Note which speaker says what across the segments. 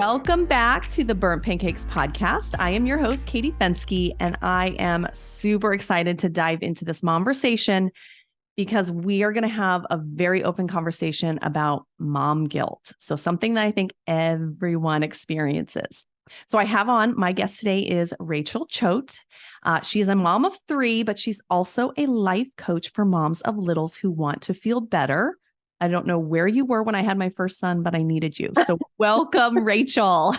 Speaker 1: Welcome back to the Burnt Pancakes podcast. I am your host, Katie Fensky, and I am super excited to dive into this conversation because we are going to have a very open conversation about mom guilt. So something that I think everyone experiences. So I have on, my guest today is Rachel Choate. She is a mom of 3, but she's also a life coach for moms of littles who want to feel better. I don't know where you were when I had my first son, but I needed you. So welcome, Rachel.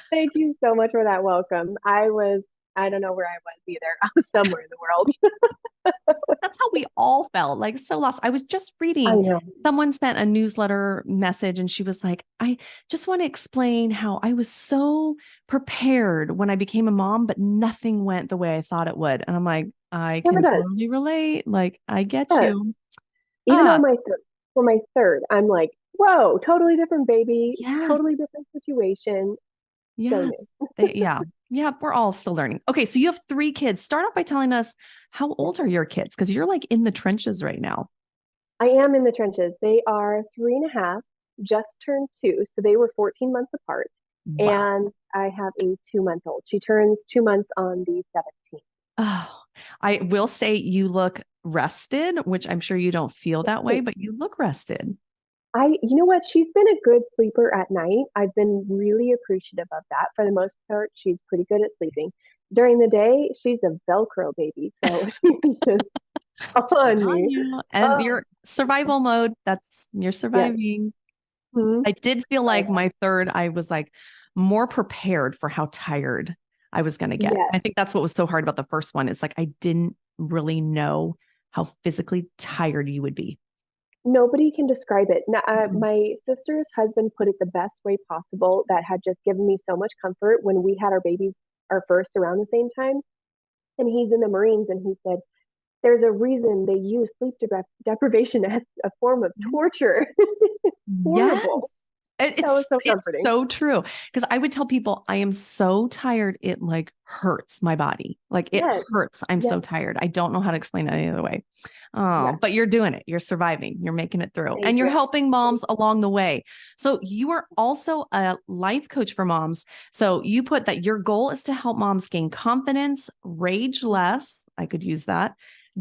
Speaker 2: Thank you so much for that welcome. I don't know where I was either. I was somewhere in the world.
Speaker 1: That's how we all felt, like so lost. I was just
Speaker 2: I
Speaker 1: reading,
Speaker 2: know.
Speaker 1: someone sent a newsletter message and she was like, I just want to explain how I was so prepared when I became a mom, but nothing went the way I thought it would. And I'm like, I
Speaker 2: Never
Speaker 1: can
Speaker 2: does.
Speaker 1: totally relate. Like, I get
Speaker 2: Does.
Speaker 1: you.
Speaker 2: Even
Speaker 1: Ah,
Speaker 2: on for my third, I'm like, whoa, totally different baby,
Speaker 1: yes,
Speaker 2: totally different situation. So
Speaker 1: yes.
Speaker 2: new.
Speaker 1: Yeah. Yeah, we're all still learning. Okay, so you have 3 kids. Start off by telling us how old are your kids? Because you're like in the trenches right now.
Speaker 2: I am in the trenches. They are 3.5, just turned 2. So they were 14 months apart.
Speaker 1: Wow.
Speaker 2: And I have a 2-month old. She turns 2 months on the 17th.
Speaker 1: Oh, I will say you look rested, which I'm sure you don't feel that way, but you look rested.
Speaker 2: You know what? She's been a good sleeper at night. I've been really appreciative of that. For the most part, she's pretty good at sleeping. During the day, she's a Velcro baby, so she's just
Speaker 1: She's
Speaker 2: on
Speaker 1: on
Speaker 2: me.
Speaker 1: you. And
Speaker 2: Oh,
Speaker 1: your survival mode, you're
Speaker 2: yes.
Speaker 1: surviving.
Speaker 2: Mhm.
Speaker 1: I did feel
Speaker 2: Oh,
Speaker 1: like my third, I was like more prepared for how tired I was going to get.
Speaker 2: yes.
Speaker 1: I think that's what was so hard about the first one. It's like I didn't really know how physically tired you would be.
Speaker 2: Nobody can describe it.
Speaker 1: Mhm.
Speaker 2: My sister's husband put it the best way possible that had just given me so much comfort when we had our babies, our first around the same time. And he's in the Marines, and he said, there's a reason they use deprivation as a form of torture.
Speaker 1: Yes.
Speaker 2: Horrible. That was
Speaker 1: It's
Speaker 2: so
Speaker 1: it's
Speaker 2: comforting.
Speaker 1: so true. Because I would tell people I am so tired, it like hurts my body. Like it
Speaker 2: Yes,
Speaker 1: hurts. I'm
Speaker 2: yes,
Speaker 1: so tired. I don't know how to explain it any other way. Oh,
Speaker 2: yes.
Speaker 1: but you're doing it. You're surviving. You're making it through.
Speaker 2: Thank
Speaker 1: And you're
Speaker 2: you.
Speaker 1: helping
Speaker 2: Thank
Speaker 1: moms along the way. So you are also a life coach for moms. So you put that your goal is to help moms gain confidence, rage less. I could use that,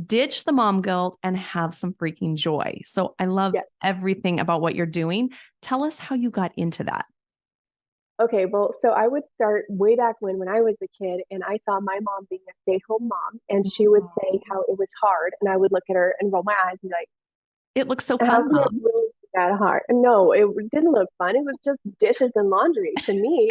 Speaker 1: ditch the mom guilt, and have some freaking joy. So I love
Speaker 2: Yes.
Speaker 1: everything about what you're doing. Tell us how you got into that.
Speaker 2: Okay, well, so I would start way back when I was a kid and I saw my mom being a stay-at-home mom and she would say how it was hard and I would look at her and roll my eyes and be like,
Speaker 1: It looks so
Speaker 2: how
Speaker 1: fun,
Speaker 2: can it
Speaker 1: mom.
Speaker 2: really be that hard? And no, it didn't look fun. It was just dishes and laundry to me.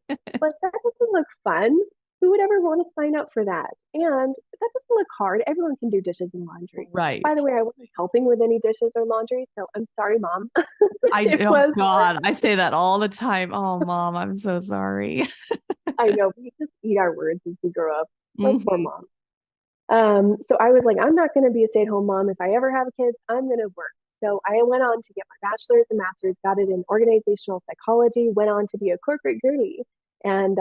Speaker 2: But that doesn't look fun. Who would ever want to sign up for that? And that doesn't look hard. Everyone can do dishes and laundry. By
Speaker 1: Right.
Speaker 2: the way, I wasn't helping with any dishes or laundry, so I'm sorry, mom.
Speaker 1: I
Speaker 2: It
Speaker 1: oh
Speaker 2: was hard.
Speaker 1: God, I say that all the time. Oh, mom, I'm so sorry.
Speaker 2: I know we just eat our words as we grow up. Oh, poor
Speaker 1: Mhm.
Speaker 2: mom. So I was like, I'm not going to be a stay-at-home mom. If I ever have kids, I'm going to work. So I went on to get my bachelor's and master's, got it in organizational psychology, went on to be a corporate girly, and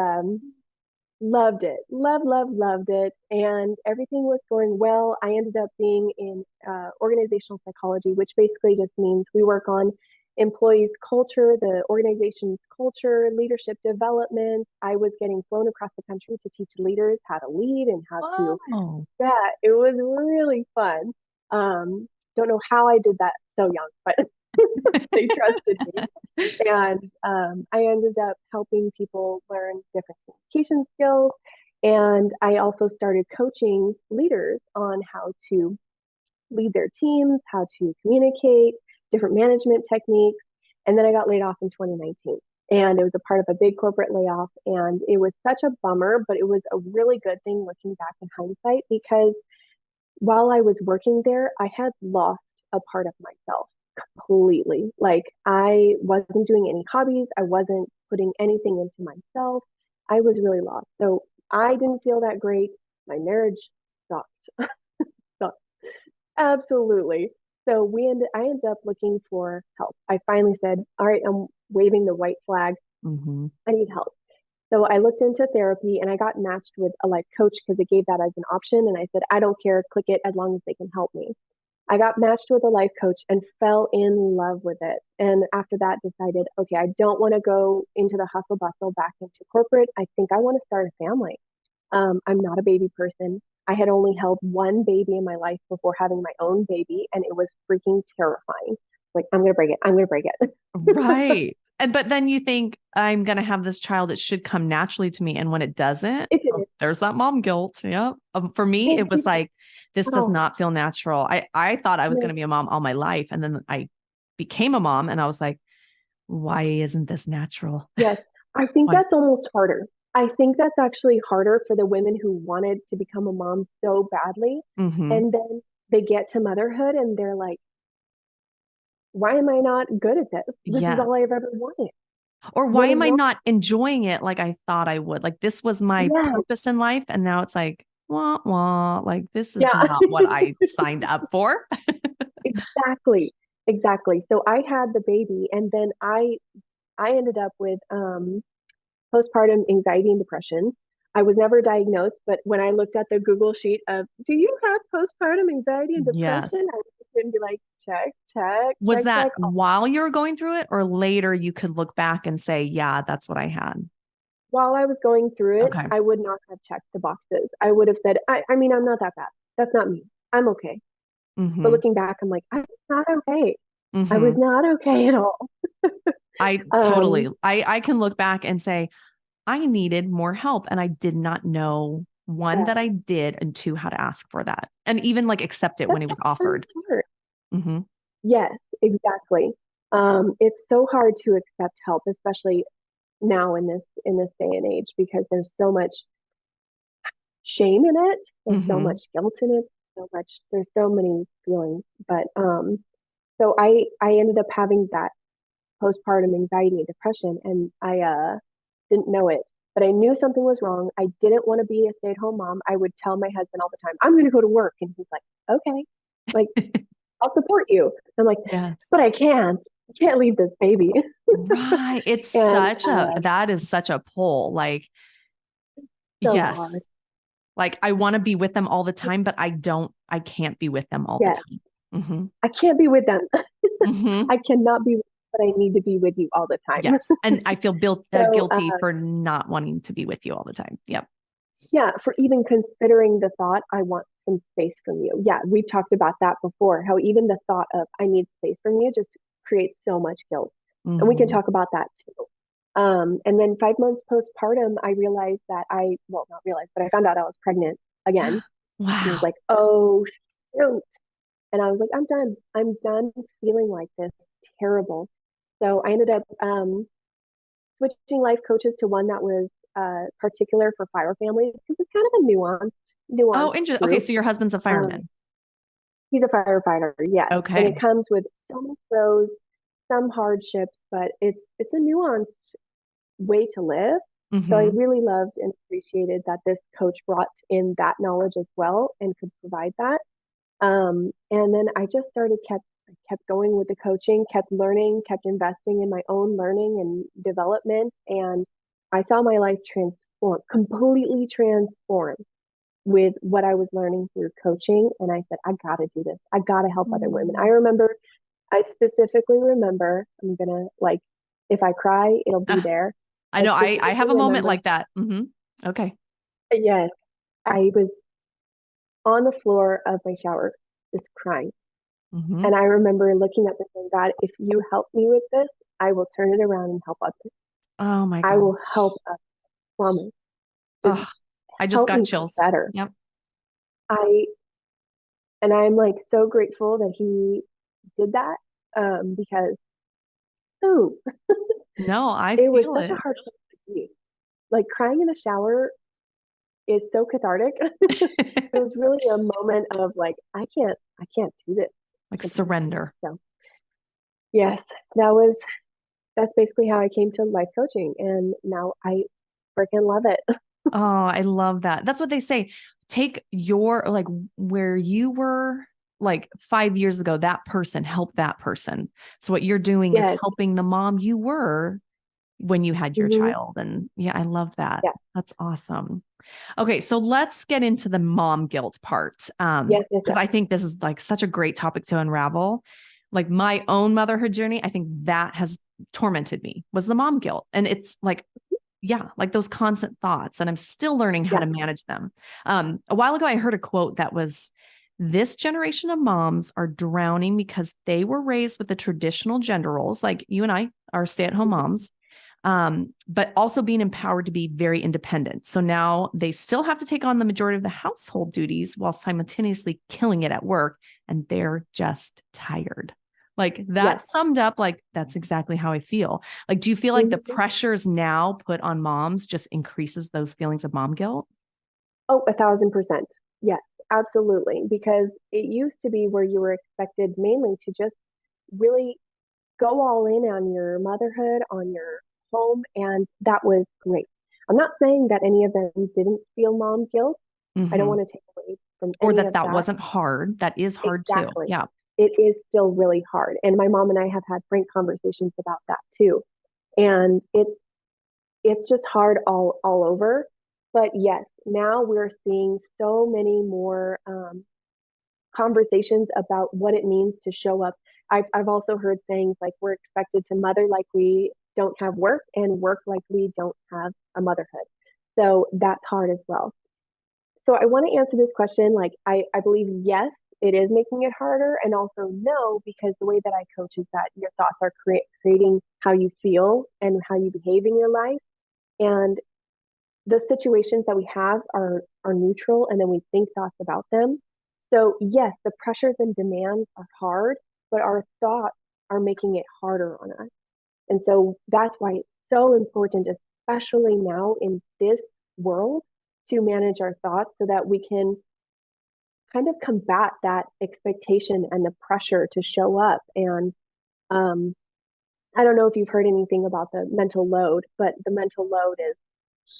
Speaker 2: loved it. Loved it. And everything was going well. I ended up being in organizational psychology, which basically just means we work on employees' culture, the organization's culture, leadership development. I was getting flown across the country to teach leaders how to lead and how to,
Speaker 1: Oh,
Speaker 2: yeah, it was really fun. Um, don't know how I did that so young, but they trusted me. And I ended up helping people learn different communication skills. And I also started coaching leaders on how to lead their teams, how to communicate, different management techniques. And then I got laid off in 2019. And it was a part of a big corporate layoff. And it was such a bummer, but it was a really good thing looking back in hindsight because while I was working there, I had lost a part of myself completely. Like I wasn't doing any hobbies, I wasn't putting anything into myself. I was really lost. So I didn't feel that great. My marriage sucked. Sucked. Absolutely. So I ended up looking for help. I finally said, all right, I'm waving the white flag.
Speaker 1: hmm
Speaker 2: I need help. So I looked into therapy and I got matched with a life coach because it gave that as an option. And I said, I don't care, click it as long as they can help me. I got matched with a life coach and fell in love with it. And after that, decided, okay, I don't want to go into the hustle bustle back into corporate. I think I want to start a family. I'm not a baby person. I had only held one baby in my life before having my own baby, and it was freaking terrifying. Like, I'm going to break it. I'm going to break it.
Speaker 1: Right. And but then you think I'm going to have this child, it should come naturally to me. And when it doesn't,
Speaker 2: It
Speaker 1: oh,
Speaker 2: didn't.
Speaker 1: there's that mom guilt. Yeah. For me,
Speaker 2: It
Speaker 1: it was
Speaker 2: didn't.
Speaker 1: like, this does
Speaker 2: Oh,
Speaker 1: not feel natural. I thought I was going
Speaker 2: no.
Speaker 1: to be a mom all my life. And then I became a mom and I was like, why isn't this natural?
Speaker 2: Yes. I think
Speaker 1: Why?
Speaker 2: that's almost harder. I think that's actually harder for the women who wanted to become a mom so badly.
Speaker 1: Mm-hmm.
Speaker 2: And then they get to motherhood and they're like, why am I not good at this? This is all
Speaker 1: Yes.
Speaker 2: I've ever wanted.
Speaker 1: Or why
Speaker 2: What is
Speaker 1: am I
Speaker 2: wrong?
Speaker 1: not enjoying it like I thought I would? Like this was my
Speaker 2: Yes.
Speaker 1: purpose in life. And now it's like, wah, wah, like this is
Speaker 2: Yeah.
Speaker 1: not what I signed up for.
Speaker 2: Exactly. Exactly. So I had the baby and then I ended up with postpartum anxiety and depression. I was never diagnosed, but when I looked at the Google sheet of, do you have postpartum anxiety and
Speaker 1: Yes.
Speaker 2: depression? I would be like, check, check,
Speaker 1: Was
Speaker 2: check,
Speaker 1: that
Speaker 2: check.
Speaker 1: while you were going through it or later you could look back and say, yeah, that's what I had?
Speaker 2: While I was going through it,
Speaker 1: Okay.
Speaker 2: I would not have checked the boxes. I would have said, I mean, I'm not that bad. That's not me. I'm okay. But
Speaker 1: Mm-hmm.
Speaker 2: looking back, I'm like, I'm not okay. I was
Speaker 1: Mm-hmm.
Speaker 2: not okay at all.
Speaker 1: I totally,
Speaker 2: Um,
Speaker 1: I can look back and say, I needed more help. And I did not know one
Speaker 2: yeah,
Speaker 1: that I did and two how to ask for that. And even like accept it when
Speaker 2: that's
Speaker 1: it
Speaker 2: the
Speaker 1: was
Speaker 2: hardest
Speaker 1: offered.
Speaker 2: part.
Speaker 1: Mm-hmm.
Speaker 2: Yes, exactly. It's so hard to accept help, especially now in this day and age, because there's so much shame in it. There's so
Speaker 1: Mm-hmm.
Speaker 2: much guilt in it. So much. There's so many feelings. But so I ended up having that postpartum anxiety and depression, and I didn't know it. But I knew something was wrong. I didn't want to be a stay-at-home mom. I would tell my husband all the time, "I'm going to go to work," and he's like, "Okay, like I'll support you." I'm like,
Speaker 1: Yes.
Speaker 2: "But I can't. I can't leave this baby."
Speaker 1: Right. It's
Speaker 2: And
Speaker 1: such that is such a pull. Like,
Speaker 2: so hard.
Speaker 1: yes. Like I want to be with them all the time, but I can't be with them all the
Speaker 2: Yes,
Speaker 1: time. Mm-hmm.
Speaker 2: I can't be with them.
Speaker 1: Mm-hmm.
Speaker 2: I cannot be, but I need to be with you all the time.
Speaker 1: Yes. And I feel
Speaker 2: So,
Speaker 1: guilty for not wanting to be with you all the time. Yep.
Speaker 2: yeah, for even considering the thought, I want some space from you. Yeah, we've talked about that before, how even the thought of I need space from you just creates so much guilt. And we can
Speaker 1: Mm-hmm.
Speaker 2: talk about that too. And then 5 months postpartum, I realized that well, not realized, but I found out I was pregnant again. And I was
Speaker 1: Wow.
Speaker 2: like, oh, shoot. And I was like, I'm done. I'm done feeling like this. It's terrible. So I ended up switching life coaches to one that was particular for fire families because it's kind of a
Speaker 1: Oh,
Speaker 2: nuanced
Speaker 1: interesting. Okay,
Speaker 2: group.
Speaker 1: so your husband's a
Speaker 2: Um,
Speaker 1: fireman.
Speaker 2: he's a firefighter, yes, and it
Speaker 1: Okay.
Speaker 2: comes with so many pros, some hardships, but it's a nuanced way to live. So I
Speaker 1: Mm-hmm.
Speaker 2: really loved and appreciated that this coach brought in that knowledge as well and could provide that. And then I just kept going with the coaching, kept learning, kept investing in my own learning and development. And I saw my life transform, completely transform with what I was learning through coaching. And I said, I gotta do this. I gotta help other women.
Speaker 1: Mm.
Speaker 2: I specifically remember, I'm gonna like, if I cry, it'll be
Speaker 1: Ah,
Speaker 2: there.
Speaker 1: I
Speaker 2: I
Speaker 1: know I
Speaker 2: specifically
Speaker 1: have a moment
Speaker 2: remember,
Speaker 1: like that. Mm-hmm. Okay.
Speaker 2: yes, I was on the floor of my shower just crying.
Speaker 1: Mm-hmm.
Speaker 2: And I remember looking at this and God, if you help me with this, I will turn it around and help others.
Speaker 1: Oh my
Speaker 2: I will help
Speaker 1: gosh.
Speaker 2: others. Promise. Just
Speaker 1: Oh, I just
Speaker 2: help
Speaker 1: got
Speaker 2: me feel
Speaker 1: chills.
Speaker 2: better.
Speaker 1: Yep.
Speaker 2: I and I'm like so grateful that he did that because ooh,
Speaker 1: No, I
Speaker 2: it was
Speaker 1: feel
Speaker 2: such a
Speaker 1: it.
Speaker 2: hard place to be. Like crying in the shower is so cathartic. It was really a moment of like I can't do this.
Speaker 1: Like
Speaker 2: I can't do this.
Speaker 1: surrender.
Speaker 2: So yes, that was that's basically how I came to life coaching, and now I freaking love it.
Speaker 1: Oh, I love that. That's what they say. Take your like where you were like 5 years ago, that person help that person. So what you're doing is
Speaker 2: Yes,
Speaker 1: helping the mom you were when you had your
Speaker 2: Mhm.
Speaker 1: child. And yeah, I love that.
Speaker 2: Yeah.
Speaker 1: That's awesome. Okay, so let's get into the mom guilt part.
Speaker 2: Yes, yes,
Speaker 1: Because
Speaker 2: yes.
Speaker 1: I think this is like such a great topic to unravel. Like my own motherhood journey, I think that has tormented me was the mom guilt. And it's like, yeah, like those constant thoughts. And I'm still learning how
Speaker 2: Yeah.
Speaker 1: to manage them. A while ago, I heard a quote that was, this generation of moms are drowning because they were raised with the traditional gender roles, like you and I are stay-at-home
Speaker 2: Mhm.
Speaker 1: moms, but also being empowered to be very independent. So now they still have to take on the majority of the household duties while simultaneously killing it at work, and they're just tired. Like that
Speaker 2: Yes.
Speaker 1: summed up, like that's exactly how I feel. Like, do you feel like the
Speaker 2: Mhm.
Speaker 1: pressures now put on moms just increases those feelings of mom guilt?
Speaker 2: Oh, 1,000%. Yes, absolutely. Because it used to be where you were expected mainly to just really go all in on your motherhood, on your home, and that was great. I'm not saying that any of them didn't feel mom guilt. I don't
Speaker 1: Mm-hmm.
Speaker 2: want to take away from
Speaker 1: Or
Speaker 2: any
Speaker 1: that
Speaker 2: of
Speaker 1: that
Speaker 2: that.
Speaker 1: wasn't hard. That is hard too.
Speaker 2: Exactly.
Speaker 1: Yeah.
Speaker 2: It is still really hard. And my mom and I have had frank conversations about that too. And it's just hard all over. But yes, now we're seeing so many more conversations about what it means to show up. I've also heard sayings like we're expected to mother like we don't have work and work like we don't have a motherhood. So that's hard as well. So I want to answer this question. Like, I believe yes, it is making it harder, and also no, because the way that I coach is that your thoughts are creating how you feel and how you behave in your life. And the situations that we have are neutral, and then we think thoughts about them. So yes, the pressures and demands are hard, but our thoughts are making it harder on us. And so that's why it's so important, especially now in this world, to manage our thoughts so that we can kind of combat that expectation and the pressure to show up. And um, I don't know if you've heard anything about the mental load, but the mental load is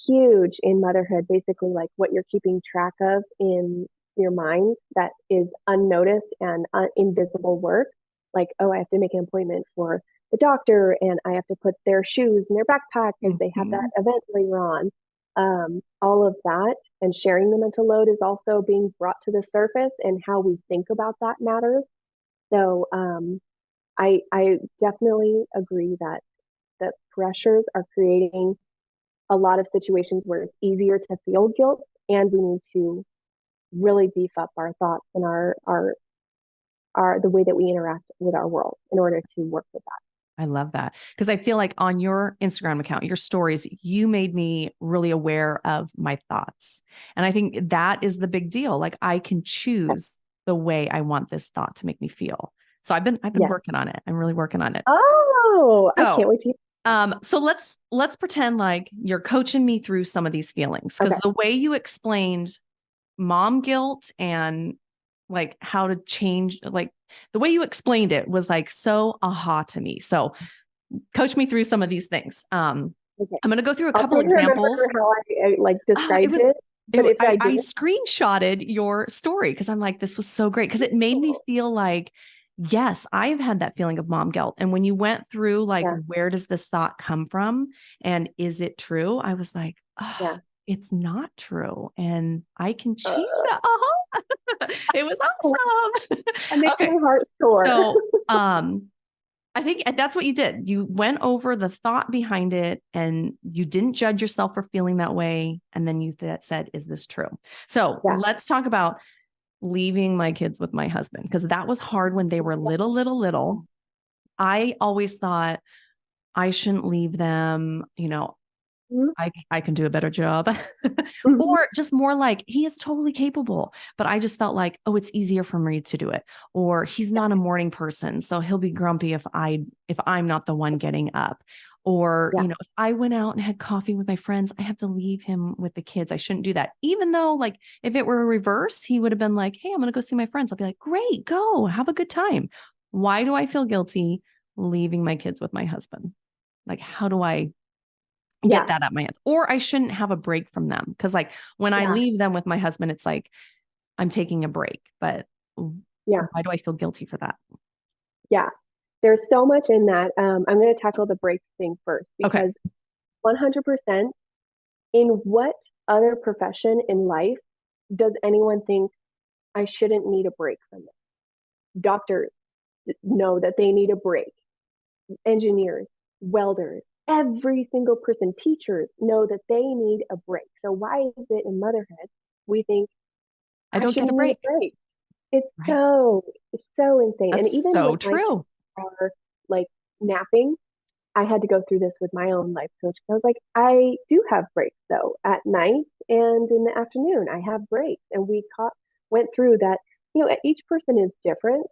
Speaker 2: huge in motherhood. Basically, like what you're keeping track of in your mind that is unnoticed and invisible work. Like, oh, I have to make an appointment for the doctor and I have to put their shoes in their backpack because they have that
Speaker 1: Mhm.
Speaker 2: event later on. All of that and sharing the mental load is also being brought to the surface, and how we think about that matters. So I definitely agree that the pressures are creating a lot of situations where it's easier to feel guilt, and we need to really beef up our thoughts and our the way that we interact with our world in order to work with that.
Speaker 1: I love that because I feel like on your Instagram account, your stories, you made me really aware of my thoughts. And I think that is the big deal. Like I can
Speaker 2: Yes.
Speaker 1: choose the way I want this thought to make me feel. So I've been
Speaker 2: Yes.
Speaker 1: working on it. I'm really working on it.
Speaker 2: Oh, I
Speaker 1: So
Speaker 2: can't wait to hear that.
Speaker 1: so let's pretend like you're coaching me through some of these feelings because
Speaker 2: Okay.
Speaker 1: the way you explained mom guilt and like how to change, like the way you explained it was like so aha to me. So coach me through some of these things.
Speaker 2: Okay.
Speaker 1: I'm going to go through a
Speaker 2: I'll
Speaker 1: couple
Speaker 2: try to remember
Speaker 1: examples.
Speaker 2: how I like
Speaker 1: Oh, it
Speaker 2: described
Speaker 1: was,
Speaker 2: it, but if I
Speaker 1: I
Speaker 2: didn't,
Speaker 1: screenshotted your story because I'm like, this was so great because it made me
Speaker 2: oh,
Speaker 1: feel like, yes, I've had that feeling of mom guilt. And when you went through, like,
Speaker 2: yeah,
Speaker 1: where does this thought come from? And is it true? I was like, oh,
Speaker 2: yeah.
Speaker 1: it's not true. And I can change
Speaker 2: Uh,
Speaker 1: that. It was awesome.
Speaker 2: that makes
Speaker 1: Okay.
Speaker 2: my heart sore.
Speaker 1: So, I think that's what you did. You went over the thought behind it and you didn't judge yourself for feeling that way. And then you said, is this true? So
Speaker 2: Yeah.
Speaker 1: let's talk about leaving my kids with my husband because that was hard when they were little. I always thought I shouldn't leave them. I can do a better job.
Speaker 2: Mm-hmm.
Speaker 1: Or just more like he is totally capable, but I just felt like, oh, it's easier for me to do it. Or he's
Speaker 2: Yeah.
Speaker 1: not a morning person, so he'll be grumpy if I'm not the one getting up. Or,
Speaker 2: Yeah.
Speaker 1: if I went out and had coffee with my friends, I have to leave him with the kids. I shouldn't do that. Even though like if it were reversed, he would have been like, "Hey, I'm going to go see my friends." I'll be like, "Great, go. Have a good time." Why do I feel guilty leaving my kids with my husband? Like how do I get
Speaker 2: Yeah.
Speaker 1: that at my hands? Or I shouldn't have a break from them. Cause like when I
Speaker 2: Yeah.
Speaker 1: leave them with my husband, it's like I'm taking a break, but
Speaker 2: Yeah.
Speaker 1: why do I feel guilty for that?
Speaker 2: Yeah. There's so much in that. I'm going to tackle the break thing first
Speaker 1: Okay.
Speaker 2: because 100% in what other profession in life does anyone think I shouldn't need a break from this? Doctors know that they need a break. Engineers, welders, every single person, teachers know that they need a break. So why is it in motherhood we think
Speaker 1: I
Speaker 2: I
Speaker 1: don't get a
Speaker 2: shouldn't need a
Speaker 1: break.
Speaker 2: break? It's
Speaker 1: Right.
Speaker 2: so insane. And
Speaker 1: That's
Speaker 2: even when
Speaker 1: so
Speaker 2: my kids
Speaker 1: true.
Speaker 2: are like napping, I had to go through this with my own life coach. I was like, I do have breaks though at night and in the afternoon. I have breaks, and went through that. Each person is different,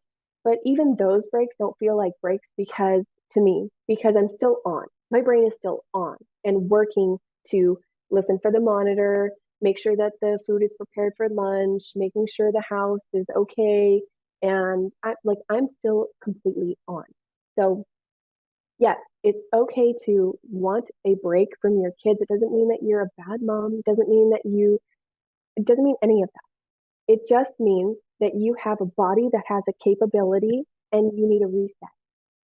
Speaker 2: but even those breaks don't feel like breaks because I'm still on. My brain is still on and working to listen for the monitor, make sure that the food is prepared for lunch, making sure the house is okay, and I'm still completely on. So yes, it's okay to want a break from your kids. It doesn't mean that you're a bad mom. It doesn't mean any of that. It just means that you have a body that has a capability and you need a reset.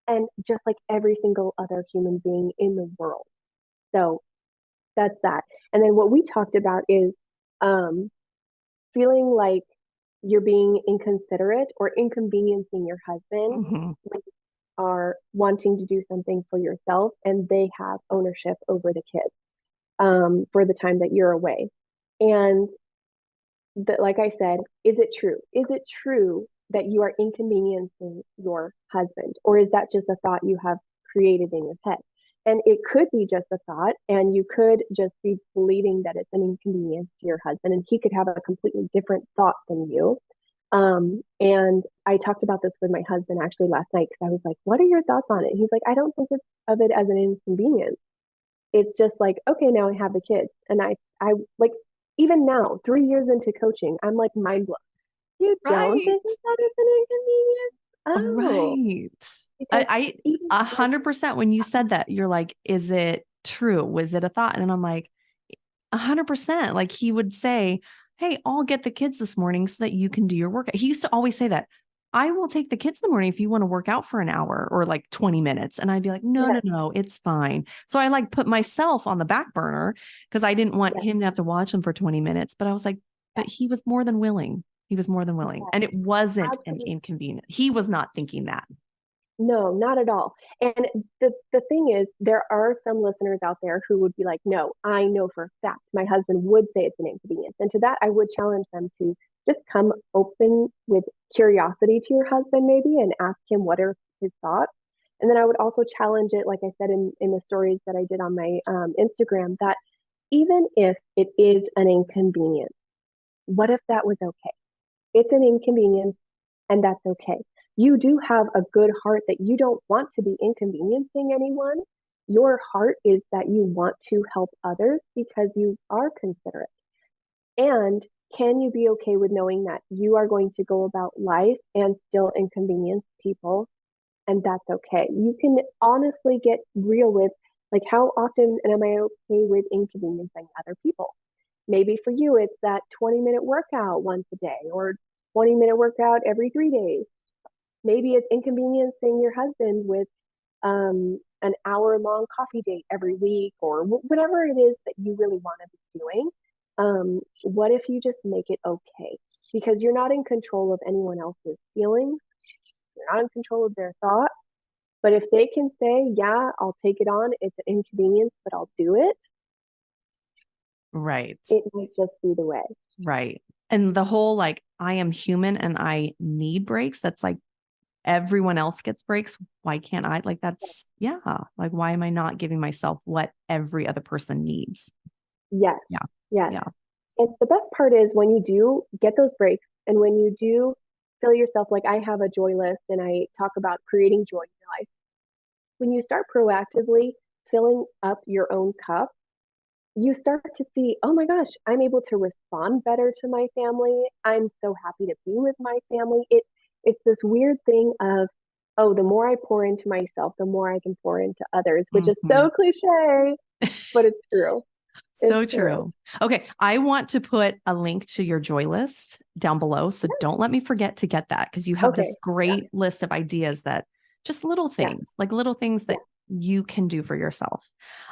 Speaker 2: And just like every single other human being in the world. So that's that. And then what we talked about is um, feeling like you're being inconsiderate or inconveniencing your husband
Speaker 1: Hmm.
Speaker 2: when are wanting to do something for yourself and they have ownership over the kids for the time that you're away. And like I said, is it true? Is it true that you are inconveniencing your husband? Or is that just a thought you have created in your head? And it could be just a thought, and you could just be believing that it's an inconvenience to your husband, and he could have a completely different thought than you. And I talked about this with my husband actually last night because I was like, what are your thoughts on it? He's like, I don't think of it as an inconvenience. It's just like, okay, now I have the kids. And I like, even now, 3 years into coaching, I'm like mind blown. You don't
Speaker 1: Right.
Speaker 2: think that it's an inconvenience? Oh,
Speaker 1: Right.
Speaker 2: because
Speaker 1: I
Speaker 2: even
Speaker 1: a
Speaker 2: like,
Speaker 1: 100% when you said that, you're like, is it true? Was it a thought? And I'm like, 100%. Like he would say, hey, I'll get the kids this morning so that you can do your workout. He used to always say that. I will take the kids in the morning if you want to work out for an hour or like 20 minutes. And I'd be like, no, no,
Speaker 2: yes,
Speaker 1: no, it's fine. So I like put myself on the back burner because I didn't want
Speaker 2: yes,
Speaker 1: him to have to watch him for 20 minutes. But I was like, but
Speaker 2: yes,
Speaker 1: he was more than willing. He was more than willing.
Speaker 2: yes,
Speaker 1: And it wasn't an
Speaker 2: absolutely.
Speaker 1: inconvenience. He was not thinking that.
Speaker 2: No, not at all. And the thing is, there are some listeners out there who would be like, no, I know for a fact my husband would say it's an inconvenience. And to that, I would challenge them to just come open with curiosity to your husband, maybe, and ask him what are his thoughts. And then I would also challenge it, like I said in the stories that I did on my Instagram, that even if it is an inconvenience, what if that was okay? It's an inconvenience and that's okay. You do have a good heart that you don't want to be inconveniencing anyone. Your heart is that you want to help others because you are considerate. And can you be okay with knowing that you are going to go about life and still inconvenience people? And that's okay. You can honestly get real with like how often am I okay with inconveniencing other people? Maybe for you, it's that 20-minute workout once a day or 20-minute workout every 3 days. Maybe it's inconveniencing your husband with an hour-long coffee date every week or whatever it is that you really want to be doing. What if you just make it okay? Because you're not in control of anyone else's feelings. You're not in control of their thoughts. But if they can say, yeah, I'll take it on, it's an inconvenience, but I'll do it,
Speaker 1: Right.
Speaker 2: it might just be the way.
Speaker 1: Right. And the whole like, I am human and I need breaks. That's like everyone else gets breaks. Why can't I? Like, that's, yeah. Like, why am I not giving myself what every other person needs?
Speaker 2: Yes,
Speaker 1: Yeah.
Speaker 2: yes.
Speaker 1: Yeah.
Speaker 2: And the best part is when you do get those breaks and when you do feel yourself, like I have a joy list and I talk about creating joy in your life. When you start proactively filling up your own cup, you start to see, oh my gosh, I'm able to respond better to my family. I'm so happy to be with my family. It's this weird thing of, oh, the more I pour into myself, the more I can pour into others, which is
Speaker 1: Mhm.
Speaker 2: so cliche, but it's true. It's
Speaker 1: So
Speaker 2: true.
Speaker 1: true. Okay. I want to put a link to your joy list down below. So don't let me forget to get that because you have
Speaker 2: Okay.
Speaker 1: this
Speaker 2: Yeah.
Speaker 1: great list of ideas that just little
Speaker 2: Yeah.
Speaker 1: things, like little things
Speaker 2: Yeah.
Speaker 1: that you can do for yourself.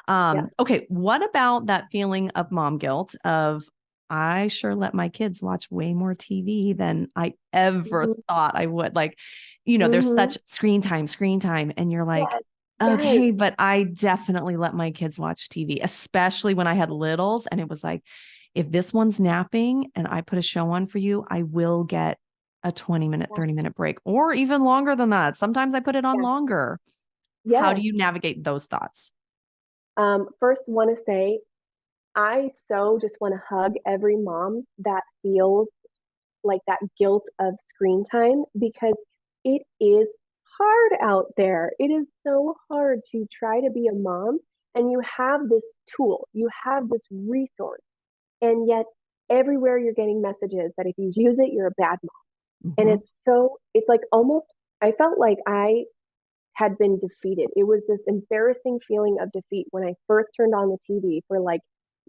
Speaker 2: Yeah.
Speaker 1: Okay. What about that feeling of mom guilt of, I sure let my kids watch way more TV than I ever
Speaker 2: Mm-hmm.
Speaker 1: thought I would. Like, there's
Speaker 2: Mm-hmm.
Speaker 1: such screen time, and you're like,
Speaker 2: Yes. Yes.
Speaker 1: okay, but I definitely let my kids watch TV, especially when I had littles. And it was like, if this one's napping and I put a show on for you, I will get a 20-minute,
Speaker 2: Yeah.
Speaker 1: 30-minute break, or even longer than that. Sometimes I put it on
Speaker 2: Yeah.
Speaker 1: longer. How do
Speaker 2: Yes.
Speaker 1: you navigate those thoughts?
Speaker 2: First, want to say I so just want to hug every mom that feels like that guilt of screen time because it is hard out there. It is so hard to try to be a mom and you have this tool, you have this resource, and yet everywhere you're getting messages that if you use it, you're a bad mom. And
Speaker 1: Mhm.
Speaker 2: it's like almost, I felt like I had been defeated. It was this embarrassing feeling of defeat when I first turned on the TV for like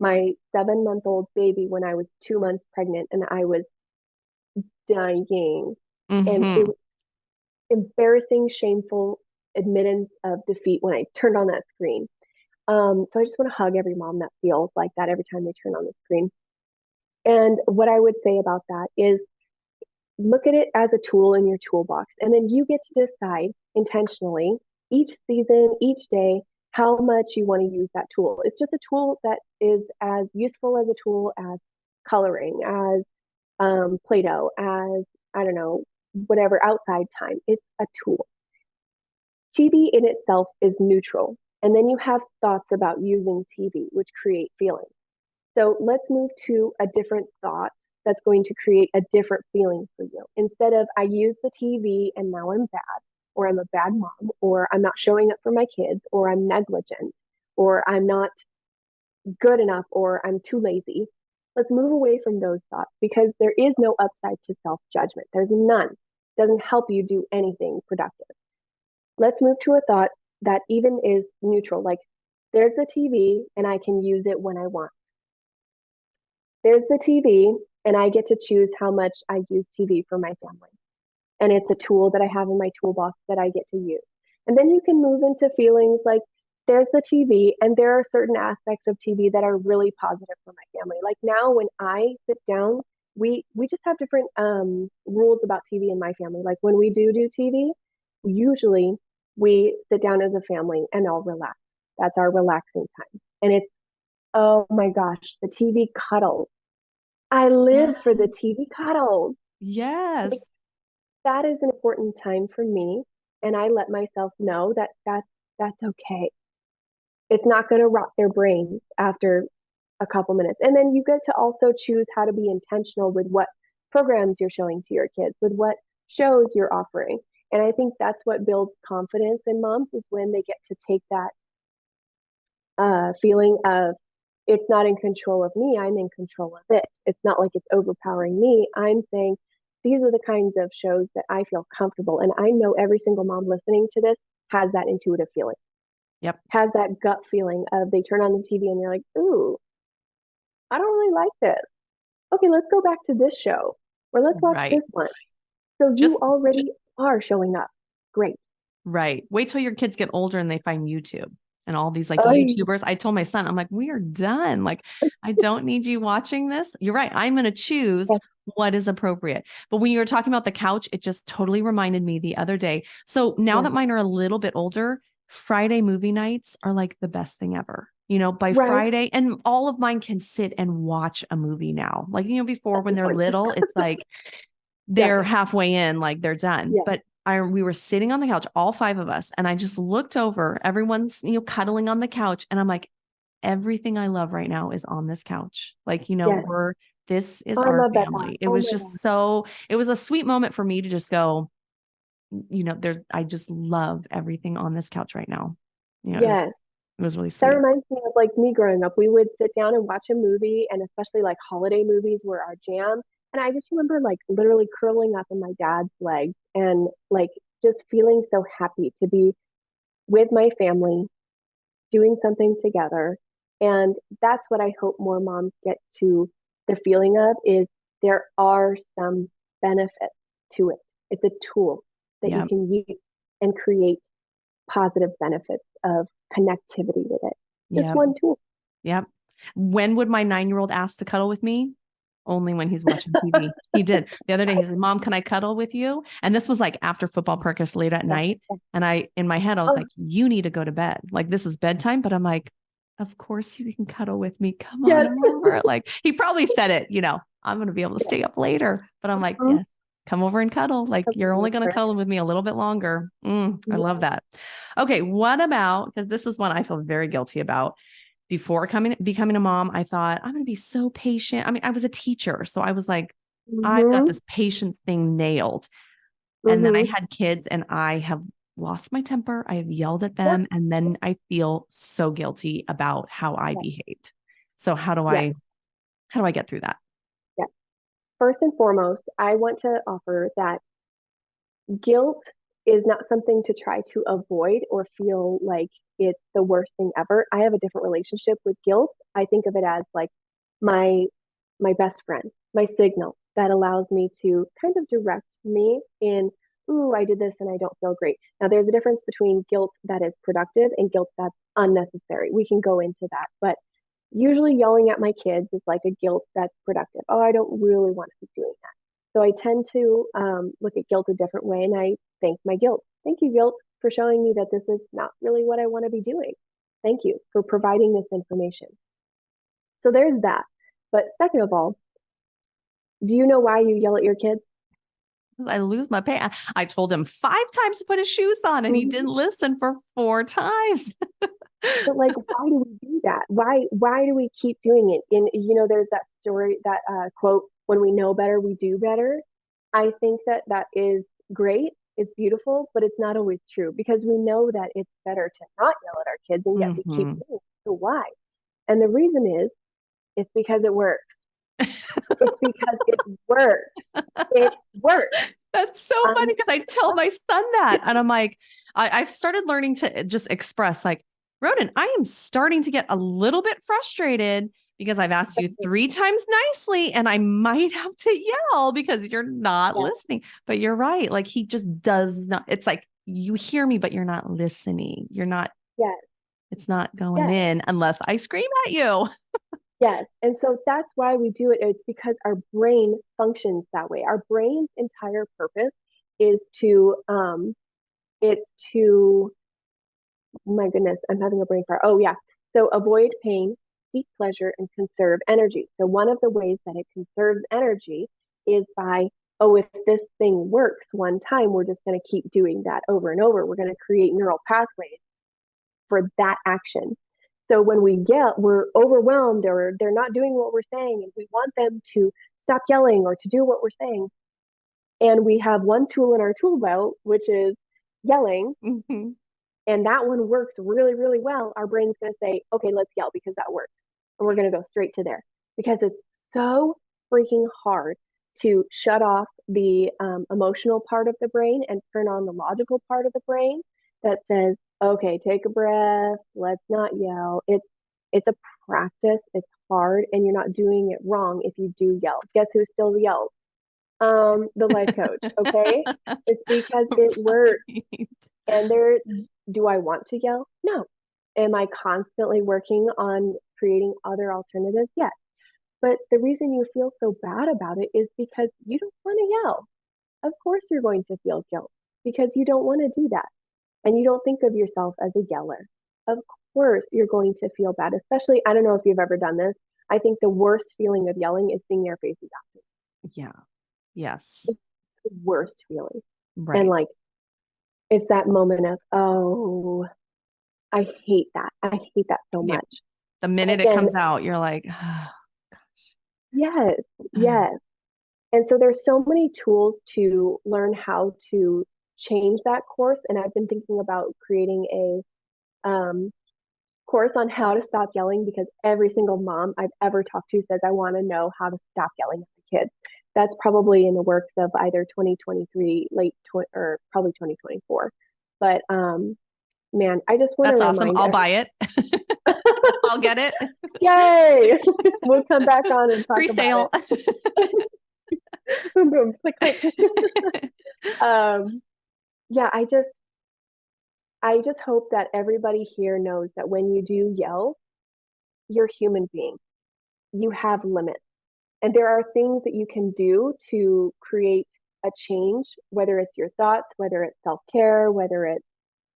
Speaker 2: my 7-month-old baby when I was 2 months pregnant and I was dying. And it
Speaker 1: Mhm.
Speaker 2: was embarrassing, shameful admittance of defeat when I turned on that screen. So I just want to hug every mom that feels like that every time they turn on the screen. And what I would say about that is look at it as a tool in your toolbox. And then you get to decide intentionally each season, each day, how much you want to use that tool. It's just a tool that is as useful as a tool as coloring, as Play Doh, as, I don't know, whatever outside time. It's a tool. TV in itself is neutral. And then you have thoughts about using TV, which create feelings. So let's move to a different thought that's going to create a different feeling for you. Instead of I use the TV and now I'm bad, or I'm a bad mom, or I'm not showing up for my kids, or I'm negligent, or I'm not good enough, or I'm too lazy. Let's move away from those thoughts because there is no upside to self judgment. There's none. It doesn't help you do anything productive. Let's move to a thought that even is neutral, like there's the TV and I can use it when I want. There's the TV, and I get to choose how much I use TV for my family. And it's a tool that I have in my toolbox that I get to use. And then you can move into feelings like there's the TV, and there are certain aspects of TV that are really positive for my family. Like now, when I sit down, we just have different rules about TV in my family. Like when we do TV, usually we sit down as a family and all relax. That's our relaxing time. And it's oh my gosh, the TV cuddles. I live for the
Speaker 1: Yes.
Speaker 2: TV cuddles. Like
Speaker 1: Yes.
Speaker 2: that is an important time for me, and I let myself know that that's okay. It's not going to rot their brains after a couple minutes. And then you get to also choose how to be intentional with what programs you're showing to your kids, with what shows you're offering. And I think that's what builds confidence in moms is when they get to take that feeling of it's not in control of me, I'm in control of it. It's not like it's overpowering me. I'm saying these are the kinds of shows that I feel comfortable. And I know every single mom listening to this has that intuitive feeling,
Speaker 1: Yep.
Speaker 2: has that gut feeling of they turn on the TV and they're like, ooh, I don't really like this. Okay, let's go back to this show or let's watch
Speaker 1: Right.
Speaker 2: this one. So you
Speaker 1: Just
Speaker 2: already are showing up. Great.
Speaker 1: right. Wait till your kids get older and they find YouTube and all these like
Speaker 2: Oh,
Speaker 1: YouTubers. I told my son, I'm like, we are done. Like, I don't need you watching this. You're right. I'm going to choose
Speaker 2: yes,
Speaker 1: what is appropriate. But when you were talking about the couch, it just totally reminded me the other day. So now
Speaker 2: yes.
Speaker 1: that mine are a little bit older, Friday movie nights are like the best thing ever. By
Speaker 2: Right.
Speaker 1: Friday, and all of mine can sit and watch a movie now. Like, before
Speaker 2: That's
Speaker 1: when they're
Speaker 2: important.
Speaker 1: little, it's like
Speaker 2: Yes,
Speaker 1: they're halfway in, like they're done.
Speaker 2: yes,
Speaker 1: But we were sitting on the couch, all five of us, and I just looked over. Everyone's, cuddling on the couch, and I'm like, everything I love right now is on this couch. Like,
Speaker 2: yes.
Speaker 1: this is
Speaker 2: Oh, I
Speaker 1: our
Speaker 2: love that thought.
Speaker 1: family. It
Speaker 2: Oh
Speaker 1: was
Speaker 2: my
Speaker 1: just
Speaker 2: gosh.
Speaker 1: so, it was a sweet moment for me to just go, there, I just love everything on this couch right now.
Speaker 2: Yes.
Speaker 1: It was really
Speaker 2: That
Speaker 1: sweet.
Speaker 2: reminds me of like me growing up. We would sit down and watch a movie, and especially like holiday movies were our jam. And I just remember like literally curling up in my dad's legs and like just feeling so happy to be with my family, doing something together. And that's what I hope more moms get to the feeling of is there are some benefits to it. It's a tool that you
Speaker 1: Yeah.
Speaker 2: can use. and create positive benefits of connectivity with it. Just
Speaker 1: Yep.
Speaker 2: one tool.
Speaker 1: Yep. When would my 9-year-old ask to cuddle with me? Only when he's watching TV. He did. The other day, he said, Mom, can I cuddle with you? And this was like after football practice late at
Speaker 2: Yeah.
Speaker 1: night. And in my head, I was like, you need to go to bed. Like, this is bedtime. But I'm like, of course you can cuddle with me. Come on over. Like, he probably said it, I'm going to be able to stay up later. But I'm like, yes, come over and cuddle. Like, you're only going to cuddle with me a little bit longer. I love that. Okay. What about, because this is one I feel very guilty about. Before becoming a mom, I thought I'm going to be so patient. I mean, I was a teacher, so I was like, I've got this patience thing nailed. And then I had kids and I have lost my temper. I have yelled at them. And then I feel so guilty about how I behaved. So how do I get through that?
Speaker 2: Yeah. First and foremost, I want to offer that guilt is not something to try to avoid or feel like it's the worst thing ever. I have a different relationship with guilt. I think of it as like my my best friend, my signal that allows me to kind of direct me in, ooh, I did this and I don't feel great. Now there's a difference between guilt that is productive and guilt that's unnecessary. We can go into that, but usually yelling at my kids is like a guilt that's productive. Oh, I don't really want to be doing that. So I tend to look at guilt a different way, and I thank my guilt. Thank you, guilt, for showing me that this is not really what I want to be doing. Thank you for providing this information. So there's that. But second of all, do you know why you yell at your kids?
Speaker 1: I lose my pay. I told him 5 times to put his shoes on and he didn't listen for 4 times.
Speaker 2: But like, why do we do that? Why do we keep doing it? And there's that story, that quote, when we know better, we do better. I think that is great. It's beautiful, but it's not always true because we know that it's better to not yell at our kids, and yet we keep doing it. So why? And the reason is, it's because it works. It's because it works. It works.
Speaker 1: That's so funny because I tell my son that. And I'm like, I've started learning to just express like, Roden, I am starting to get a little bit frustrated because I've asked you 3 times nicely and I might have to yell because you're not listening. But you're right. Like he just does not. It's like you hear me, but you're not listening. You're not.
Speaker 2: Yes.
Speaker 1: It's not going in unless I scream at you.
Speaker 2: Yes. And so that's why we do it. It's because our brain functions that way. Our brain's entire purpose is to, my goodness, I'm having a brain fart. Oh, yeah. So avoid pain, seek pleasure, and conserve energy. So one of the ways that it conserves energy is by, oh, if this thing works one time, we're just going to keep doing that over and over. We're going to create neural pathways for that action. So when we're overwhelmed or they're not doing what we're saying and we want them to stop yelling or to do what we're saying, and we have one tool in our tool belt, which is yelling, and that one works really, really well, our brain's going to say, okay, let's yell because that works. And we're going to go straight to there because it's so freaking hard to shut off the emotional part of the brain and turn on the logical part of the brain that says, okay, take a breath, let's not yell. It's a practice, it's hard, and you're not doing it wrong if you do yell. Guess who still yells? The life coach, okay? It's because it works. And do I want to yell? No. Am I constantly working on creating other alternatives? Yes. But the reason you feel so bad about it is because you don't want to yell. Of course you're going to feel guilt because you don't want to do that. And you don't think of yourself as a yeller. Of course you're going to feel bad, especially, I don't know if you've ever done this. I think the worst feeling of yelling is seeing their faces after.
Speaker 1: Yeah. Yes.
Speaker 2: It's the worst feeling.
Speaker 1: Right.
Speaker 2: And like, it's that moment of, oh, I hate that. I hate that so much.
Speaker 1: The minute it comes out, you're like, oh, gosh.
Speaker 2: Yes, yes. And so there's so many tools to learn how to change that course. And I've been thinking about creating a course on how to stop yelling because every single mom I've ever talked to says, I want to know how to stop yelling at the kids. That's probably in the works of either 2023, or probably 2024. But man, I just want to
Speaker 1: That's awesome. I'll buy it. I'll get it.
Speaker 2: Yay! We'll come back on and talk
Speaker 1: Pre-sale.
Speaker 2: about it. Boom, boom, click, click. Yeah, I just hope that everybody here knows that when you do yell, you're a human being. You have limits. And there are things that you can do to create a change, whether it's your thoughts, whether it's self care, whether it's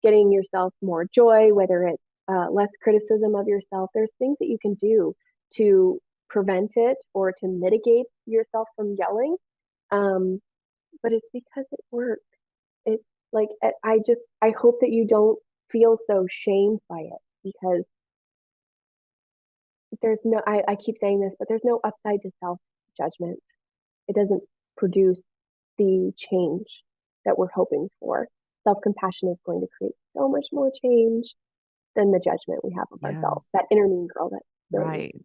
Speaker 2: getting yourself more joy, whether it's less criticism of yourself. There's things that you can do to prevent it or to mitigate yourself from yelling. Um, but it's because it works. It's like, I hope that you don't feel so shamed by it because I keep saying this, but there's no upside to self judgment. It doesn't produce the change that we're hoping for. Self compassion is going to create so much more change than the judgment we have of
Speaker 1: Yes.
Speaker 2: ourselves. That inner mean girl that
Speaker 1: Right.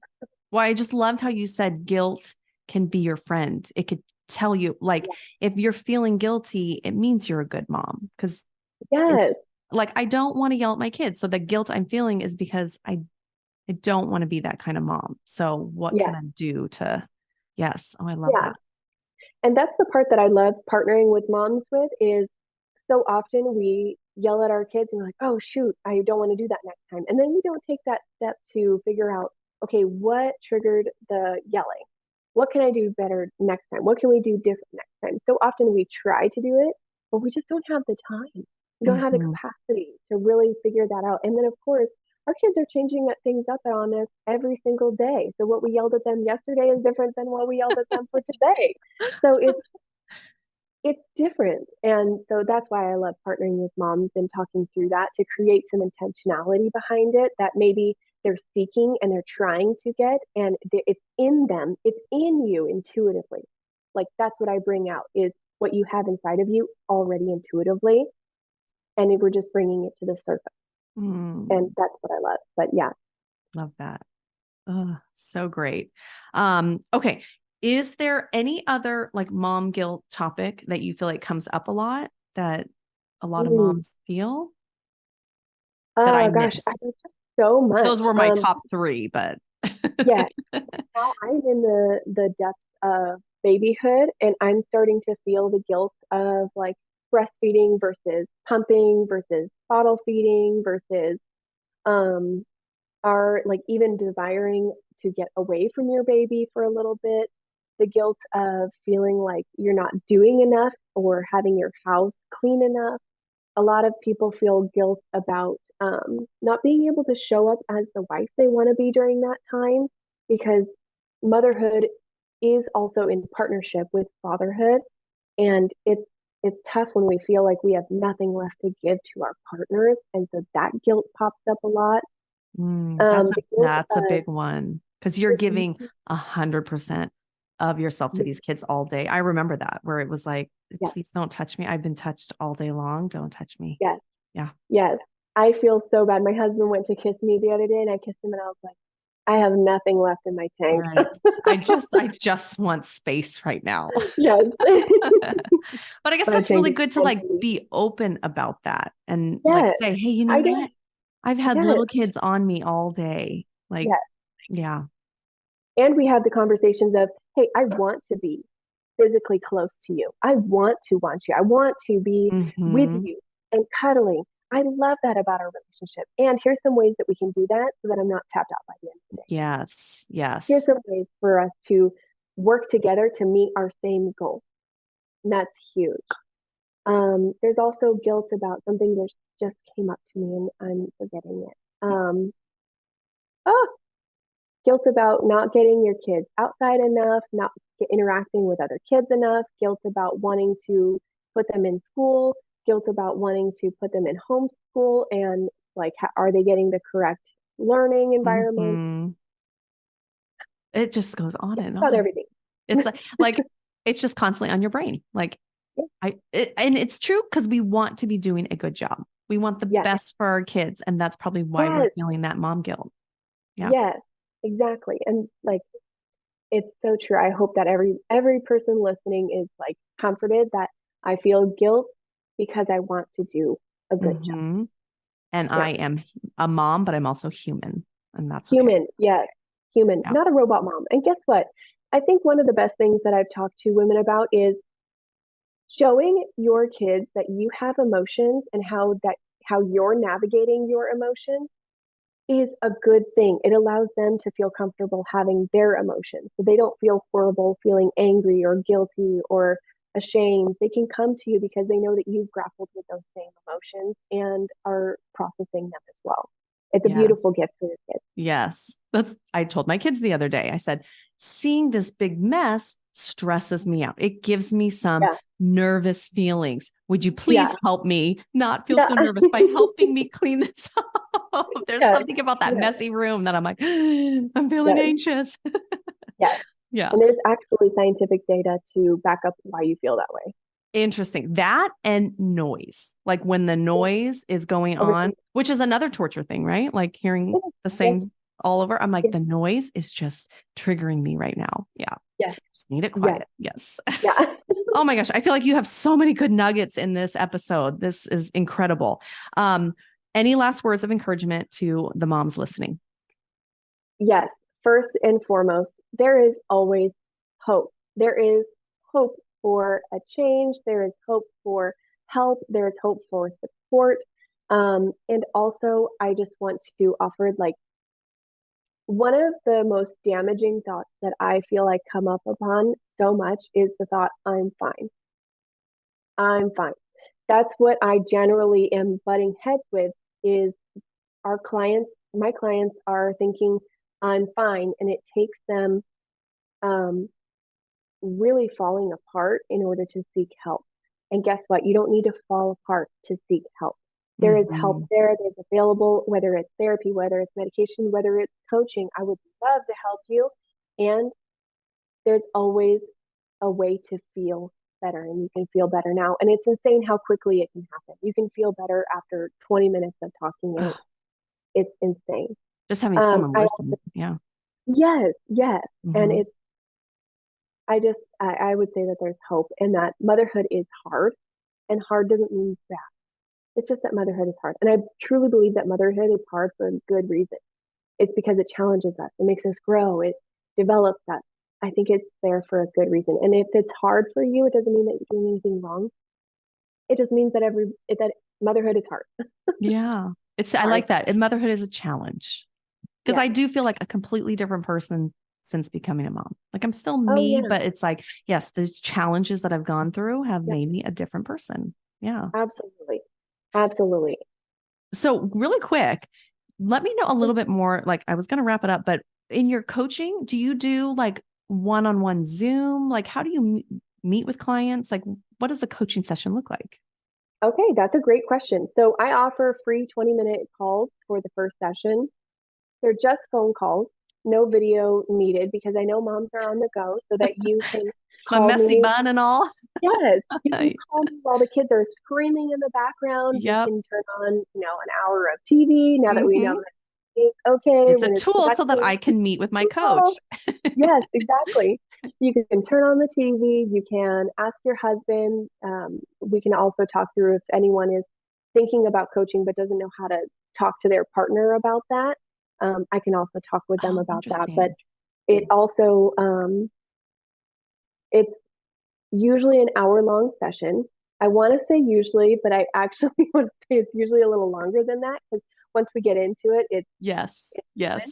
Speaker 1: Well, I just loved how you said guilt can be your friend. It could tell you, like,
Speaker 2: yeah.
Speaker 1: if you're feeling guilty, it means you're a good mom. Because
Speaker 2: Yes.
Speaker 1: it's like, I don't want to yell at my kids. So the guilt I'm feeling is because I don't want to be that kind of mom. So what
Speaker 2: Yeah.
Speaker 1: can I do to, yes. Oh, I love
Speaker 2: Yeah.
Speaker 1: that.
Speaker 2: And that's the part that I love partnering with moms with is so often we yell at our kids and we're like, oh, shoot, I don't want to do that next time. And then we don't take that step to figure out, okay, what triggered the yelling? What can I do better next time? What can we do different next time? So often we try to do it, but we just don't have the time. We don't have the
Speaker 1: Mm-hmm.
Speaker 2: capacity to really figure that out. And then, of course, our kids are changing things up on us every single day. So what we yelled at them yesterday is different than what we yelled at them for today. So it's different. And so that's why I love partnering with moms and talking through that to create some intentionality behind it that maybe they're seeking and they're trying to get. And it's in them, it's in you intuitively. Like that's what I bring out is what you have inside of you already intuitively. And we're just bringing it to the surface. And
Speaker 1: Mm,
Speaker 2: that's what I love. But yeah.
Speaker 1: love that. Oh, so great. Okay. Is there any other like mom guilt topic that you feel like comes up a lot that a lot of
Speaker 2: Mm.
Speaker 1: moms feel that I
Speaker 2: Oh gosh, I
Speaker 1: missed?
Speaker 2: there's just so much.
Speaker 1: Those were my top three, but
Speaker 2: Yeah, now I'm in the depths of babyhood and I'm starting to feel the guilt of like breastfeeding versus pumping versus bottle feeding versus um are like even desiring to get away from your baby for a little bit, the guilt of feeling like you're not doing enough or having your house clean enough. A lot of people feel guilt about not being able to show up as the wife they want to be during that time because motherhood is also in partnership with fatherhood, and it's tough when we feel like we have nothing left to give to our partners, and so that guilt pops up a lot. The guilt
Speaker 1: that's a
Speaker 2: of
Speaker 1: big one because you're giving 100% of yourself to
Speaker 2: yes,
Speaker 1: these kids all day. I remember that where it was like,
Speaker 2: yes,
Speaker 1: please don't touch me. I've been touched all day long. Don't touch me.
Speaker 2: yes,
Speaker 1: Yeah.
Speaker 2: yes. I feel so bad. My husband went to kiss me the other day, and I kissed him, and I was like, I have nothing left in my tank.
Speaker 1: Right. I just want space right now.
Speaker 2: Yes.
Speaker 1: But I guess
Speaker 2: My
Speaker 1: that's
Speaker 2: tank
Speaker 1: really
Speaker 2: is
Speaker 1: good to like
Speaker 2: empty.
Speaker 1: be open about that and like
Speaker 2: Yes.
Speaker 1: say, hey, you know
Speaker 2: I don't.
Speaker 1: what? I've had
Speaker 2: Yes.
Speaker 1: little kids on me all day. Like,
Speaker 2: Yes.
Speaker 1: yeah.
Speaker 2: And we had the conversations of, hey, I want to be physically close to you. I want you. I want to be with
Speaker 1: Hmm.
Speaker 2: you and cuddling. I love that about our relationship. And here's some ways that we can do that so that I'm not tapped out by the end of the day.
Speaker 1: Yes.
Speaker 2: Here's
Speaker 1: Yes.
Speaker 2: some ways for us to work together to meet our same goal. And that's huge. There's also guilt about something that just came up to me and I'm forgetting it. Oh, guilt about not getting your kids outside enough, not interacting with other kids enough, guilt about wanting to put them in school, guilt about wanting to put them in homeschool and like, are they getting the correct learning environment?
Speaker 1: Hmm. It just goes on
Speaker 2: Yeah,
Speaker 1: and
Speaker 2: about
Speaker 1: on.
Speaker 2: everything.
Speaker 1: It's like it's just constantly on your brain. Like and it's true because we want to be doing a good job. We want the
Speaker 2: Yes,
Speaker 1: best for our kids. And that's probably why we're
Speaker 2: yes,
Speaker 1: feeling that mom guilt. Yeah.
Speaker 2: yes, exactly. And like, it's so true. I hope that every person listening is like comforted that I feel guilt because I want to do a good job.
Speaker 1: Hmm. And
Speaker 2: Yeah.
Speaker 1: I am a mom, but I'm also human, and that's okay.
Speaker 2: Human, yes, human,
Speaker 1: Yeah.
Speaker 2: not a robot mom. And guess what? I think one of the best things that I've talked to women about is showing your kids that you have emotions and how you're navigating your emotions is a good thing. It allows them to feel comfortable having their emotions. So they don't feel horrible, feeling angry or guilty or ashamed. They can come to you because they know that you've grappled with those same emotions and are processing them as well. It's a
Speaker 1: Yes.
Speaker 2: beautiful gift for your kids.
Speaker 1: Yes. I told my kids the other day, I said, seeing this big mess stresses me out. It gives me some
Speaker 2: Yeah.
Speaker 1: nervous feelings. Would you
Speaker 2: Yeah.
Speaker 1: please help me not feel
Speaker 2: Yeah.
Speaker 1: so nervous by helping me clean this up? There's
Speaker 2: Yes.
Speaker 1: something about that
Speaker 2: Yes.
Speaker 1: messy room that I'm like, I'm feeling
Speaker 2: Yes.
Speaker 1: anxious.
Speaker 2: Yes.
Speaker 1: Yeah.
Speaker 2: And there's actually scientific data to back up why you feel that way.
Speaker 1: Interesting. That and noise, like when the noise is going on,
Speaker 2: Everything.
Speaker 1: which is another torture thing, right? Like hearing the
Speaker 2: Yes.
Speaker 1: same all over. I'm like,
Speaker 2: Yes.
Speaker 1: the noise is just triggering me right now. Yeah.
Speaker 2: Yes.
Speaker 1: Just need it
Speaker 2: Yes.
Speaker 1: quiet. Yes.
Speaker 2: Yeah.
Speaker 1: Oh my gosh. I feel like you have so many good nuggets in this episode. This is incredible. Um, any last words of encouragement to the moms listening?
Speaker 2: Yes. First and foremost, there is always hope. There is hope for a change. There is hope for help. There is hope for support. And also, I just want to offer like one of the most damaging thoughts that I feel like come up upon so much is the thought, I'm fine. I'm fine. That's what I generally am butting heads with is our clients, my clients are thinking I'm fine, and it takes them um, really falling apart in order to seek help. And guess what? You don't need to fall apart to seek help. There is help
Speaker 1: Mm-hmm.
Speaker 2: there. There's available, whether it's therapy, whether it's medication, whether it's coaching. I would love to help you. And there's always a way to feel better, and you can feel better now. And it's insane how quickly it can happen. You can feel better after 20 minutes of talking, and it's insane.
Speaker 1: Just having someone
Speaker 2: I
Speaker 1: listen. Yeah.
Speaker 2: Yes, yes. And
Speaker 1: Mm-hmm.
Speaker 2: it's I would say that there's hope and that motherhood is hard, and hard doesn't mean bad. It's just that motherhood is hard. And I truly believe that motherhood is hard for a good reason. It's because it challenges us, it makes us grow, it develops us. I think it's there for a good reason. And if it's hard for you, it doesn't mean that you're doing anything wrong. It just means that that motherhood is hard.
Speaker 1: Yeah. I
Speaker 2: Hard.
Speaker 1: like that. And motherhood is a challenge because
Speaker 2: Yeah.
Speaker 1: I do feel like a completely different person since becoming a mom. Like I'm still
Speaker 2: Oh
Speaker 1: me,
Speaker 2: yeah.
Speaker 1: but it's like, yes, these challenges that I've gone through have
Speaker 2: Yeah.
Speaker 1: made me a different person. Yeah.
Speaker 2: Absolutely. Absolutely.
Speaker 1: So, really quick, let me know a little bit more. Like, I was going to wrap it up, but in your coaching, do you do like one on one Zoom? Like, how do you meet with clients? Like, what does a coaching session look like?
Speaker 2: Okay, that's a great question. So I offer free 20-minute calls for the first session. They're just phone calls, no video needed because I know moms are on the go so that you can
Speaker 1: My
Speaker 2: call
Speaker 1: messy
Speaker 2: me.
Speaker 1: bun and all.
Speaker 2: Yes, you can call me while the kids are screaming in the background. We
Speaker 1: Yep.
Speaker 2: can turn on, an hour of TV now that we know
Speaker 1: Hmm.
Speaker 2: that it's okay
Speaker 1: It's a
Speaker 2: when it's
Speaker 1: tool so that
Speaker 2: productive.
Speaker 1: I can meet with my
Speaker 2: Oh,
Speaker 1: coach.
Speaker 2: yes, exactly. You can turn on the TV. You can ask your husband. We can also talk through if anyone is thinking about coaching but doesn't know how to talk to their partner about that. I can also talk with them
Speaker 1: Oh,
Speaker 2: about that. But
Speaker 1: interesting.
Speaker 2: it also, it's usually an hour long session. I want to say usually, but I actually want to say it's usually a little longer than that because once we get into it,
Speaker 1: Yes.
Speaker 2: it's fun.
Speaker 1: Yes.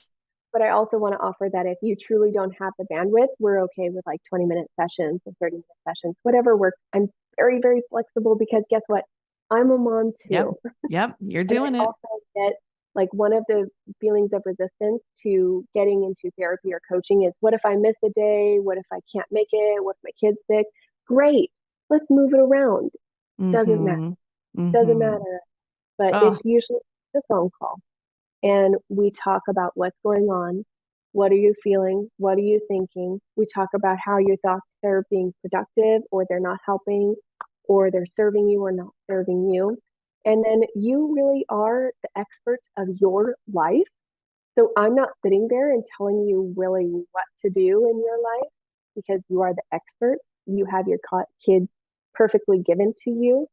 Speaker 2: But I also want to offer that if you truly don't have the bandwidth, we're okay with like 20-minute sessions or 30-minute sessions, whatever works. I'm very, very flexible because guess what? I'm a mom
Speaker 1: Yep.
Speaker 2: too.
Speaker 1: Yep. You're
Speaker 2: And I
Speaker 1: doing it.
Speaker 2: also get like one of the feelings of resistance to getting into therapy or coaching is what if I miss a day? What if I can't make it? What if my kid's sick? Great. Let's move it around. Doesn't matter.
Speaker 1: Mm-hmm.
Speaker 2: Doesn't
Speaker 1: Mm-hmm.
Speaker 2: matter. But
Speaker 1: Oh,
Speaker 2: it's usually a phone call and we talk about what's going on. What are you feeling? What are you thinking? We talk about how your thoughts are being productive or they're not helping or they're serving you or not serving you. And then you really are the expert of your life. So I'm not sitting there and telling you really what to do in your life because you are the expert. You have your kids perfectly given to you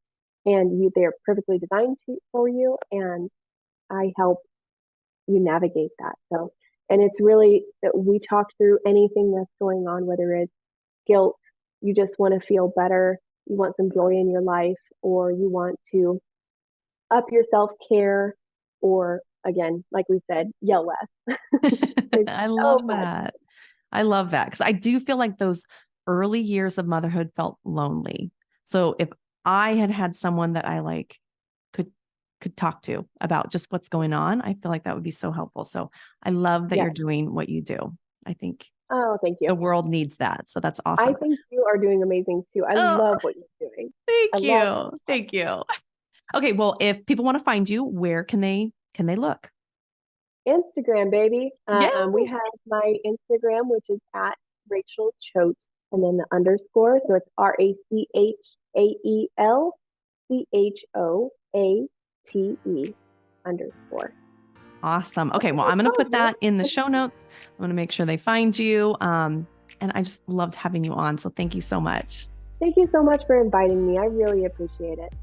Speaker 2: and they're perfectly designed for you. And I help you navigate that. So, and it's really that we talk through anything that's going on, whether it's guilt, you just want to feel better, you want some joy in your life, or you want to up your self-care, or again, like we said, yell less. There's
Speaker 1: I
Speaker 2: so
Speaker 1: love
Speaker 2: much.
Speaker 1: that. I love that because I do feel like those early years of motherhood felt lonely. So if I had had someone that I like could could talk to about just what's going on, I feel like that would be so helpful. So I love that you're
Speaker 2: Yes.
Speaker 1: doing what you do. I think
Speaker 2: Oh, thank you.
Speaker 1: the world needs that. So that's
Speaker 2: I
Speaker 1: awesome.
Speaker 2: think you are doing amazing too. I
Speaker 1: Oh,
Speaker 2: love what you're doing. I
Speaker 1: thank
Speaker 2: love
Speaker 1: you. Thank you. Okay, well, if people want to find you, where can they look?
Speaker 2: Instagram, baby.
Speaker 1: Yeah.
Speaker 2: We have my Instagram, which is at Rachel Choate, and then the underscore. So it's RACHAELCHOATE underscore.
Speaker 1: Awesome. Okay, well,
Speaker 2: That's
Speaker 1: I'm going to
Speaker 2: all,
Speaker 1: put
Speaker 2: man.
Speaker 1: that in the show notes. I'm going to make sure they find you. And I just loved having you on. So thank you so much.
Speaker 2: Thank you so much for inviting me. I really appreciate it.